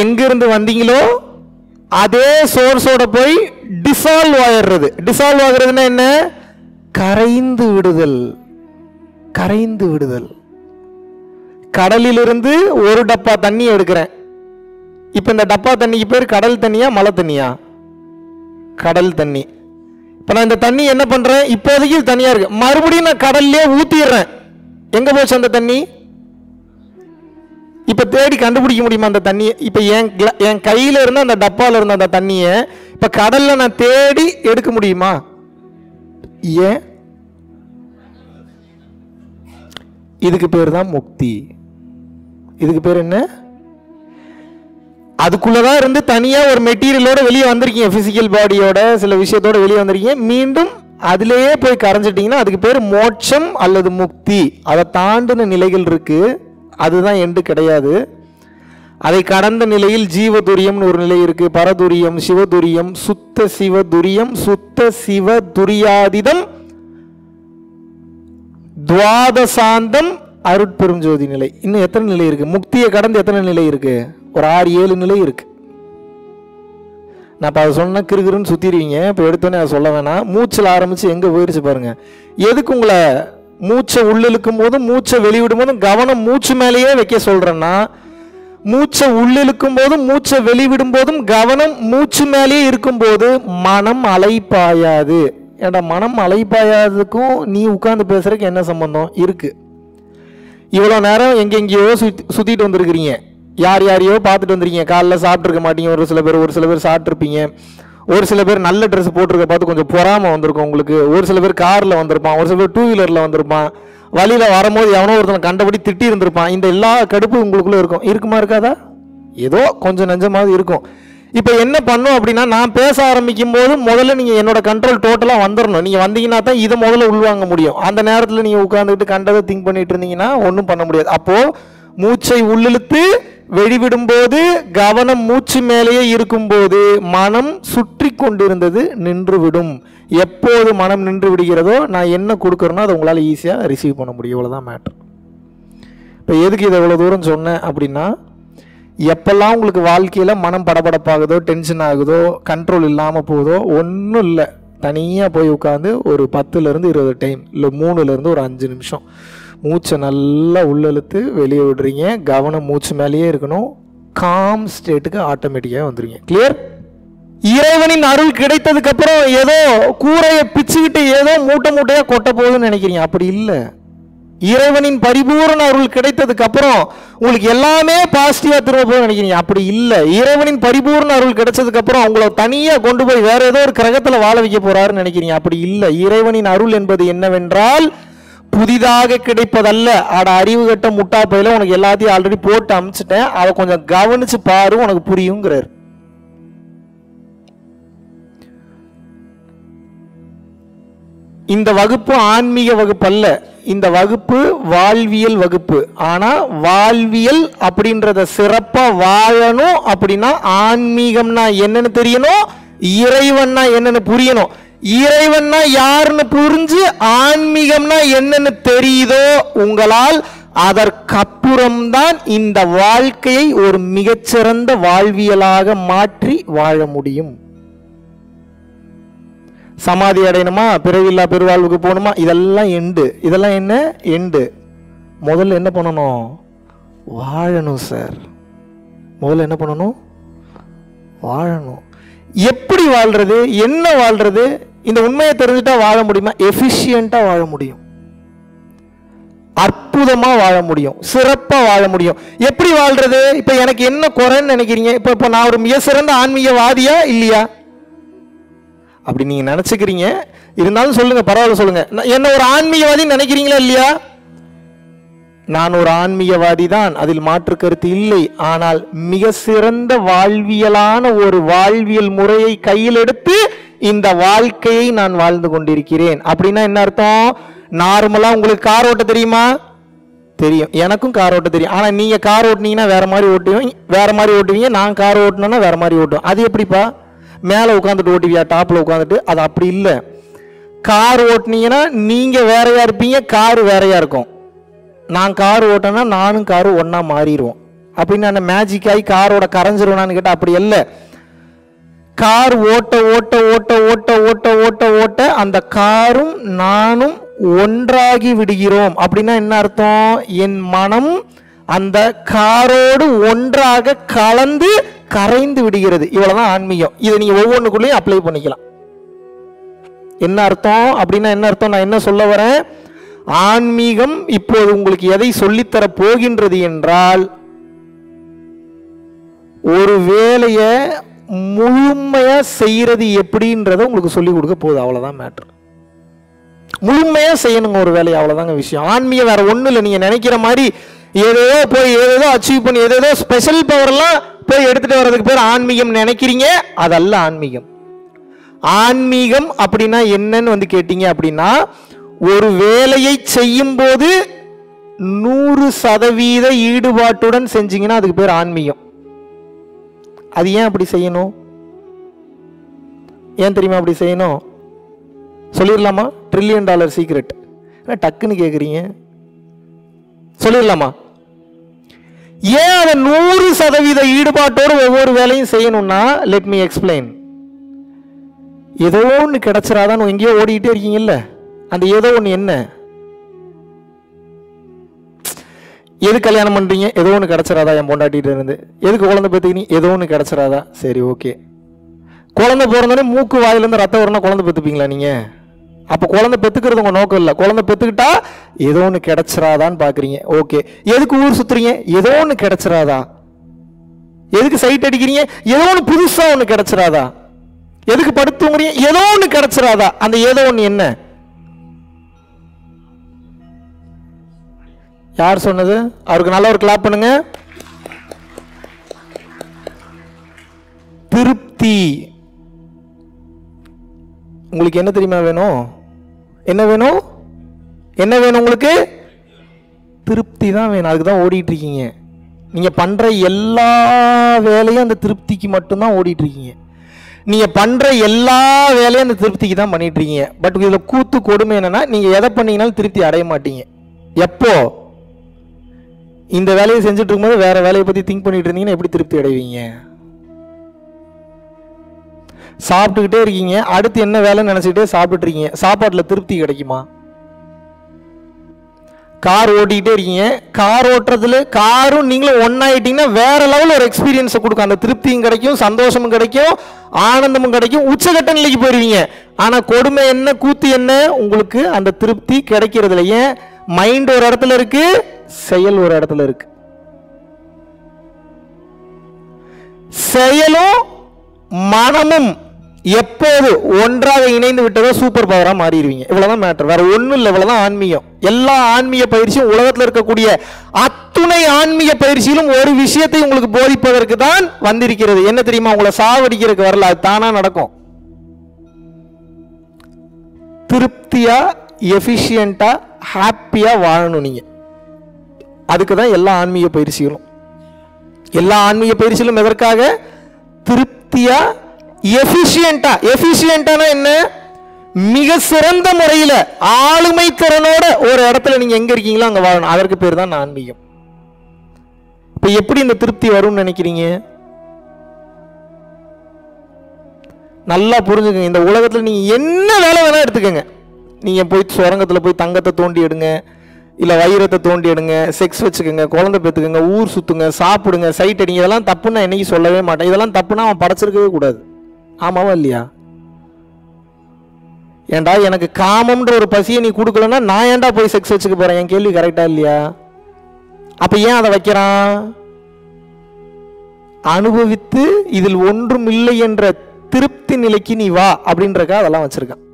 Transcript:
எங்கிருந்து வந்தீங்களோ அதே சோர்ஸோட போய் டிசால்வ் ஆயிடுறது. டிசால்வ் ஆகுறதுன்னா என்ன? கரைந்து விடுதல். கரைந்து விடுதல். கடலிலிருந்து ஒரு டப்பா தண்ணி எடுக்கிறேன். இப்ப இந்த டப்பா தண்ணிக்கு பேர் கடல் தண்ணியா மழை தண்ணியா? கடல் தண்ணி. இப்ப நான் இந்த தண்ணி என்ன பண்றேன்? இப்போதைக்கு தண்ணியா இருக்கு, மறுபடியும் நான் கடல்லே ஊத்திடுறேன். எங்க போச்சு அந்த தண்ணி? இப்ப தேடி கண்டுபிடிக்க முடியுமா அந்த தண்ணியை? இப்ப என் கையில இருந்த அந்த டப்பால இருந்த அந்த தண்ணியை இப்ப கடல்ல நான் தேடி எடுக்க முடியுமா? ஏன்? இதுக்கு பேர் தான் முக்தி. இதுக்கு பேர் என்ன? அதுக்குள்ளதான் இருந்து தனியா ஒரு மெட்டீரியலோட வெளியே வந்திருக்கீங்க, பிசிக்கல் பாடியோட சில விஷயத்தோட வெளியே வந்திருக்கீங்க. மீண்டும் அதுலயே போய் கரைஞ்சிட்டீங்கன்னா அதுக்கு பேர் மோட்சம் அல்லது முக்தி. அதை தாண்டின நிலைகள் இருக்கு, அதுதான் எண்டு கிடையாது. அதை கடந்த நிலையில் ஜீவதுரியம்னு ஒரு நிலை இருக்கு, பரதுரியம், சிவதுரியம், சுத்த சிவதுரியம், சுத்த சிவ துரியாதிதம், துவாதசாந்தம், அருட்பெரும் ஜோதி நிலை. இன்னும் எத்தனை நிலை இருக்கு? முக்தியை கடந்து எத்தனை நிலை இருக்கு? ஒரு 6-7 நிலை இருக்கு. நான் இப்போ அதை சொன்ன கிருகிருன்னு சுத்திடுவீங்க. இப்போ எடுத்தோன்னே அதை சொல்ல வேணாம். மூச்சில் ஆரம்பிச்சு எங்கே போயிடுச்சு பாருங்க. எதுக்கு உங்களை மூச்சை உள்ளிழுக்கும் போதும் மூச்சை வெளிவிடும் போதும் கவனம் மூச்சு மேலேயே வைக்க சொல்றேன்னா, மூச்சை உள்ளிழுக்கும் போதும் மூச்சை வெளிவிடும் போதும் கவனம் மூச்சு மேலேயே இருக்கும்போது மனம் அலைப்பாயாது. ஏன்னா மனம் அலைப்பாயாததுக்கும் நீ உட்கார்ந்து பேசுறதுக்கு என்ன சம்பந்தம் இருக்கு? இவ்வளோ நேரம் எங்கெங்கேயோ சுத்திட்டு வந்திருக்கிறீங்க, யார் யாரையோ பார்த்துட்டு வந்திருக்கீங்க. காலைல சாப்பிட்ருக்க மாட்டீங்க ஒரு சில பேர் சாப்பிட்ருப்பீங்க. ஒரு சில பேர் நல்ல ட்ரெஸ் போட்டிருக்க பார்த்து கொஞ்சம் பொறாம வந்திருக்கும் உங்களுக்கு. ஒரு சில பேர் காரில் வந்திருப்பான், ஒரு சில பேர் 2 வீலரில் வந்திருப்பான். வழியில் வரும்போது எவனோ ஒருத்தனை கண்டபடி திட்டி இருந்திருப்பான். இந்த எல்லா கடுப்பு உங்களுக்குள்ள இருக்கும். இருக்குமா இருக்காதா? ஏதோ கொஞ்சம் நஞ்சமாவது இருக்கும். இப்போ என்ன பண்ணும் அப்படின்னா, நான் பேச ஆரம்பிக்கும் போது முதல்ல நீங்கள் என்னோட கண்ட்ரோல் டோட்டலாக வந்துடணும். நீங்கள் வந்தீங்கன்னா தான் இதை முதல்ல உள்வாங்க முடியும். அந்த நேரத்தில் நீங்கள் உட்காந்துக்கிட்டு கண்டதை திங்க் பண்ணிட்டு இருந்தீங்கன்னா ஒன்றும் பண்ண முடியாது. அப்போது மூச்சை உள்ளிழுத்து வெளிவிடும் போது கவனம் மூச்சு மேலேயே இருக்கும்போது மனம் சுற்றி கொண்டிருந்தது நின்றுவிடும். எப்போது மனம் நின்று விடுகிறதோ நான் என்ன கொடுக்குறேனோ அதை உங்களால் ஈஸியாக ரிசீவ் பண்ண முடியும். இவ்வளோதான் மேட்டர். இப்போ எதுக்கு இதை இவ்வளோ தூரம் சொன்னேன் அப்படின்னா, எப்பெல்லாம் உங்களுக்கு வாழ்க்கையில் மனம் படபடப்பாகுதோ, டென்ஷன் ஆகுதோ, கண்ட்ரோல் இல்லாமல் போகுதோ, ஒன்றும் இல்லை, தனியாக போய் உட்காந்து ஒரு 10லேருந்து 20 டைம், இல்லை 3லேருந்து ஒரு 5 நிமிஷம் மூச்சை நல்லா உள்ளெழுத்து வெளியே விடுறீங்க. கவனம் மூச்சு மேலேயே இருக்கணும். காம் ஸ்டேட்டுக்கு ஆட்டோமேட்டிக்காக வந்துடுங்க. கிளியர்? இறைவனின் அருள் கிடைத்ததுக்கு அப்புறம் ஏதோ கூரையை பிச்சுக்கிட்டு ஏதோ மூட்டை மூட்டையாக கொட்ட போகுதுன்னு நினைக்கிறீங்க. அப்படி இல்லை. இறைவனின் பரிபூரண அருள் கிடைத்ததுக்கு அப்புறம் உங்களுக்கு எல்லாமே பாசிட்டிவா திரும்ப போய் நினைக்கிறீங்க. அப்படி இல்லை. இறைவனின் பரிபூரண அருள் கிடைச்சதுக்கு அப்புறம் உங்களை தனியா கொண்டு போய் வேற ஏதோ ஒரு கிரகத்துல வாழ வைக்க போறாருன்னு நினைக்கிறீங்க. அப்படி இல்லை. இறைவனின் அருள் என்பது என்னவென்றால் புதிதாக கிடைப்பதல்ல. ஆட அறிவு கட்ட முட்டா பையில உனக்கு எல்லாத்தையும் ஆல்ரெடி போட்டு அமிச்சிட்டேன், அதை கொஞ்சம் கவனிச்சு பாரு, உனக்கு புரியுங்கிறார். இந்த வகுப்பு ஆன்மீக வகுப்பு அல்ல, இந்த வகுப்பு வாழ்வியல் வகுப்பு. ஆனா வாழ்வியல் அப்படின்றத சிறப்பா வாழணும் அப்படின்னா ஆன்மீகம்னா என்னன்னு தெரியணும், இறைவன்னா என்னன்னு புரியணும். இறைவன்னா யாருன்னு புரிஞ்சு ஆன்மீகம்னா என்னன்னு தெரியுதோ உங்களால், அதற்கப்புறம்தான் இந்த வாழ்க்கையை ஒரு மிகச்சிறந்த வாழ்வியலாக மாற்றி வாழ முடியும். சமாதி அடையணுமா, பிறவில்லா பெருவாழ்வுக்கு போகணுமா, இதெல்லாம் எண்டு. இதெல்லாம் என்ன எண்டு? முதல்ல என்ன பண்ணணும்? வாழணும் சார். முதல்ல என்ன பண்ணணும்? வாழணும். எப்படி வாழ்றது, என்ன வாழ்றது, இந்த உண்மையை தெரிஞ்சுட்டா வாழ முடியுமா? எஃபிஷியண்டா வாழ முடியும், அற்புதமா வாழ முடியும், சிறப்பா வாழ முடியும். எப்படி வாழ்றது? இப்ப எனக்கு என்ன குறைன்னு நினைக்கிறீங்க? இப்ப நான் ஒரு மிக சிறந்த ஆன்மீகவாதியா இல்லையா? அப்படி நீங்க நினைச்சுக்கிறீங்க. இருந்தாலும் சொல்லுங்க, பரவாயில்ல சொல்லுங்க. என்ன ஒரு ஆன்மீகவாதி நினைக்கிறீங்களா இல்லையா? நான் ஒரு ஆன்மீகவாதி தான், அதில் மாற்று கருத்து இல்லை. ஆனால் மிக சிறந்த வாழ்வியலான ஒரு வாழ்வியல் முறையை கையில் எடுத்து இந்த வாழ்க்கையை நான் வாழ்ந்து கொண்டிருக்கிறேன். அப்படின்னா என்ன அர்த்தம்? நார்மலா உங்களுக்கு கார் ஓட்ட தெரியுமா? தெரியும். எனக்கும் கார் ஓட்ட தெரியும். ஆனா நீங்க கார் ஓட்டுனீங்கன்னா வேற மாதிரி ஓட்டுவீங்க, நான் கார் ஓட்டினா வேற மாதிரி ஓட்டுவேன். அது எப்படிப்பா? மேலே உட்காந்துட்டு ஓட்டுவியா, டாப்ல உட்காந்துட்டு? அது அப்படி இல்லை. கார் ஓட்டுனீங்கன்னா நீங்க வேறையா இருப்பீங்க, கார் வேறையா இருக்கும். நான் கார் ஓட்டனா நானும் காரும் ஒன்னா மாறிடுவோம். அப்படின்னு நான் மேஜிக் ஆகி காரோட கரைஞ்சிருவான்னு கேட்டால் அப்படி இல்லை. கார் ஓட்ட ஓட்ட ஓட்ட ஓட்ட ஓட்ட ஓட்ட ஓட்ட அந்த காரும் நானும் ஒன்றாகி விடுகிறோம். அப்படின்னா என்ன அர்த்தம்? என் மனம் அந்த காரோடு ஒன்றாக கலந்து கரைந்து விடுகிறது. இவ்வளவுதான் ஆன்மீகம். இதை நீங்க ஒவ்வொன்றுக்குள்ளேயும் அப்ளை பண்ணிக்கலாம். என்ன அர்த்தம் அப்படின்னா என்ன அர்த்தம்? நான் என்ன சொல்ல வரேன்? ஆன்மீகம் இப்போது உங்களுக்கு எதை சொல்லித்தர போகின்றது என்றால், ஒரு வேலையை முழுமையா செய்யறது எப்படின்றத உங்களுக்கு சொல்லி கொடுக்க போகுது. அவ்வளவுதான் மேட்டர். முழுமையா செய்யணுங்க ஒரு வேலையை, அவ்வளவுதாங்க விஷயம். ஆன்மீகம் வேற ஒண்ணும் இல்லை. நீங்க நினைக்கிற மாதிரி ஏதேதோ போய் ஏதேதோ அச்சீவ் பண்ணி ஏதேதோ ஸ்பெஷல் பவர் எல்லாம் போய் எடுத்துட்டு வர்றதுக்கு பேர் ஆன்மீகம் நினைக்கிறீங்க. அதல்ல ஆன்மீகம். ஆன்மீகம் அப்படின்னா என்னன்னு வந்து கேட்டீங்க அப்படின்னா, ஒரு வேலையை செய்யும் போது 100% ஈடுபாட்டுடன் செஞ்சீங்கன்னா அதுக்கு பேர் ஆன்மீகம். அது ஏன் அப்படி செய்யணும்? ஏன் தெரியுமா அப்படி செய்யணும்? சொல்லிடலாமா? $1 trillion சீக்ரெட். டக்குன்னு கேட்குறீங்க, சொல்லிடலாமா? ஏன் அதை 100% ஈடுபாட்டோடு ஒவ்வொரு வேலையும் செய்யணும்னா, லெட் மீ எக்ஸ்பிளைன். ஏதோ ஒன்று கிடைச்சிடாதான்னு எங்கேயோ ஓடிக்கிட்டே இருக்கீங்கல்ல, அந்த ஏதோ ஒன்று என்ன? எது கல்யாணம் பண்றீங்க? ஏதோ ஒன்று கிடைச்சிடாதா என் பொண்டாட்டிட்டு இருந்து. எதுக்கு குழந்தை பெற்றுக்கிறீங்க? ஏதோ ஒன்று கிடைச்சிடாதா? சரி, ஓகே. குழந்தை பிறந்தோடனே மூக்கு வாயிலிருந்து ரத்தம் வரணும், குழந்தை பெற்றுப்பீங்களா நீங்க? அப்போ குழந்தை பெற்றுக்கிறது உங்க நோக்கம் இல்லை. குழந்தை பெற்றுக்கிட்டா ஏதோ ஒன்று கிடைச்சிடாதான்னு பார்க்குறீங்க. ஓகே. எதுக்கு ஊர் சுத்துறீங்க? ஏதோ ஒன்று கிடைச்சிடாதா? எதுக்கு சைட் அடிக்கிறீங்க? ஏதோ ஒன்று புதுசாக ஒன்று கிடைச்சிடாதா? எதுக்கு படுத்துங்கிறீங்க? ஏதோ ஒன்று கிடைச்சிடாதா? அந்த ஏதோ ஒன்று என்ன? யார் சொன்னது? அவருக்கு நல்ல ஒரு கிளாப் பண்ணுங்க. திருப்தி. உங்களுக்கு என்ன தெரியுமா வேணும்? என்ன வேணும்? என்ன வேணும் உங்களுக்கு? திருப்தி தான் வேணும். அதுக்கு தான் ஓடிட்டு இருக்கீங்க. நீங்க பண்ற எல்லா வேலையும் அந்த திருப்திக்கு மட்டும்தான் ஓடிட்டு இருக்கீங்க. நீங்க பண்ற எல்லா வேலையும் அந்த திருப்திக்கு தான் பண்ணிட்டு இருக்கீங்க. பட் இதுல கூத்து கொடுமை என்னன்னா, நீங்க எதை பண்ணீங்கன்னாலும் திருப்தி அடைய மாட்டீங்க. எப்போ இந்த வேலையை செஞ்சுட்டு இருக்கும்போது வேற வேலையை பத்தி திங்க் பண்ணிட்டு இருந்தீங்கன்னா எப்படி திருப்தி அடைவீங்க? சாப்பிட்டுக்கிட்டே இருக்கீங்க, அடுத்து என்ன வேலைன்னு நினைச்சுக்கிட்டே சாப்பிட்டு இருக்கீங்க. சாப்பாட்டுல திருப்தி கிடைக்குமா? கார் ஓட்டிக்கிட்டே இருக்கீங்க, கார் ஓட்டுறதுல காரும் நீங்களும் ஒன்னாயிட்டீங்கன்னா வேற லெவல் ஒரு எக்ஸ்பீரியன்ஸை கொடுக்கும். அந்த திருப்தியும் கிடைக்கும், சந்தோஷமும் கிடைக்கும், ஆனந்தமும் கிடைக்கும், உச்சகட்ட நிலைக்கு போயிருவீங்க. ஆனா கொடுமை என்ன, கூத்து என்ன? உங்களுக்கு அந்த திருப்தி கிடைக்கிறது இல்லை. ஏன்? மைண்ட் ஒரு இடத்துல இருக்கு, செயல் ஒரு இடத்துல இருக்கு. செயலும் மனமும் எப்போது ஒன்றாக இணைந்து விட்டதோ சூப்பர் பவரா மாறிடுவீங்க. இவ்வளவுதான் மேட்டர், வேற ஒண்ணும் இல்லை. இவ்வளவுதான் ஆன்மீகம். எல்லா ஆன்மீக பயிற்சியும், உலகத்தில் இருக்கக்கூடிய அத்துணை ஆன்மீக பயிற்சியிலும் ஒரு விஷயத்தை உங்களுக்கு போதிப்பதற்கு தான் வந்திருக்கிறது. என்ன தெரியுமா? உங்களை சாவடிக்கிறதுக்கு வரல, அது தானா நடக்கும். திருப்தியா, எஃபிஷியண்டா, ஹாப்பியா வாழணும் நீங்க. அதுக்கு தான் எல்லா ஆன்மீக பயிற்சிகளும். எல்லா ஆன்மீக பயிற்சிகளும் எதற்காக? திருப்தியா, எஃபிஷியண்டா. எஃபிஷியண்டானா என்ன? மிக சிறந்த முறையில் ஆளுமை திறனோட ஒரு இடத்துல நீங்க எங்க இருக்கீங்களோ அங்க வாழணும். அதற்கு பேர் தான் ஆன்மீகம். இப்ப எப்படி இந்த திருப்தி வரும்னு நினைக்கிறீங்க? நல்லா புரிஞ்சுக்கங்க. இந்த உலகத்துல நீங்க என்ன வேலை வேணா எடுத்துக்கங்க. நீங்க போய் சுரங்கத்துல போய் தங்கத்தை தோண்டி எடுங்க, இல்ல வைரத்தை தோண்டி எடுங்க, செக்ஸ் வச்சுக்கோங்க, குழந்தை பெற்றுக்கங்க, ஊர் சுத்துங்க, சாப்பிடுங்க, சைட் அடிங்க. இதெல்லாம் தப்புன்னு நான் என்னைக்கு சொல்லவே மாட்டேன். இதெல்லாம் தப்புன்னா அவன் படைச்சிருக்கவே கூடாது. ஆமாவா இல்லையா? ஏண்டா எனக்கு காமம்ன்ற ஒரு பசியை நீ கொடுக்கலன்னா நான் ஏன்டா போய் செக்ஸ் வச்சுக்க போறேன்? என் கேள்வி கரெக்டா இல்லையா? அப்ப ஏன் அதை வைக்கிறான்? அனுபவித்து இதில் ஒன்றும் இல்லை என்ற திருப்தி நிலைக்கு நீ வா அப்படின்றக்கா அதெல்லாம் வச்சிருக்கான்.